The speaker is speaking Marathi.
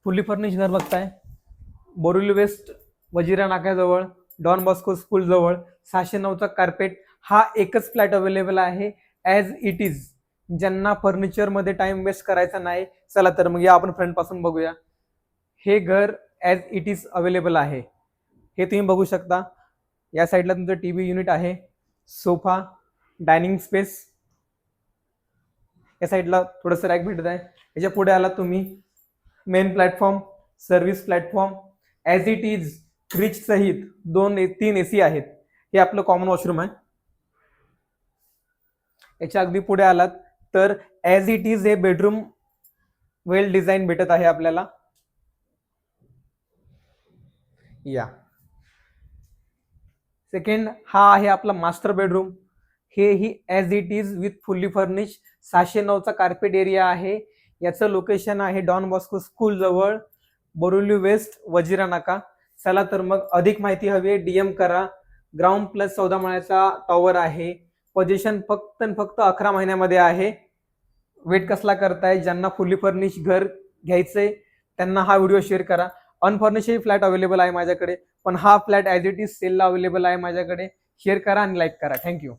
फुल्ली फर्निश घर बघताय, बोरिवली वेस्ट वजिरा नाक्याजवळ, डॉन बॉस्को स्कूल जवळ, 609चा कार्पेट. हा एकच फ्लॅट अवेलेबल आहे ॲज इट इज. ज्यांना फर्निचरमध्ये टाइम वेस्ट करायचा नाही, चला तर मग या आपण फ्रंट पासून बघूया. हे घर ॲज इट इज अवेलेबल आहे. हे तुम्ही बघू शकता. या साईडला तुमचं टीव्ही युनिट आहे, सोफा, डायनिंग स्पेस. या साईडला थोडंसं रॅक भेटत आहे. याच्या पुढे आला तुम्ही, main platform, service platform, as it is fridge सहित 2-3 AC आहेत. हे आपलं कॉमन वॉशरूम आहे. याच्या अगदी पुढे आलात तर ॲज इट इज हे बेडरूम वेल डिझाईन भेटत आहे आपल्याला. या सेकंड हा आहे आपला मास्टर बेडरूम. हेही as it is with fully furnish. 609चा कार्पेट एरिया आहे. याचं लोकेशन आहे डॉन बॉस्को स्कूल जवळ, बोरिवली वेस्ट वजिरा नाका. चला तर मग अधिक माहिती हवी आहे, DM करा. ग्राउंड प्लस 14 माळ्याचा टॉवर आहे. पोझिशन फक्त 11 महिन्यामध्ये आहे. वेट कसला करताय? ज्यांना फुल्ली फर्निश घर घ्यायचंय त्यांना हा व्हिडिओ शेअर करा. अनफर्निशही फ्लॅट अवेलेबल आहे माझ्याकडे, पण हा flat as it is सेलला available आहे माझ्याकडे. शेअर करा आणि लाईक करा. थँक्यू.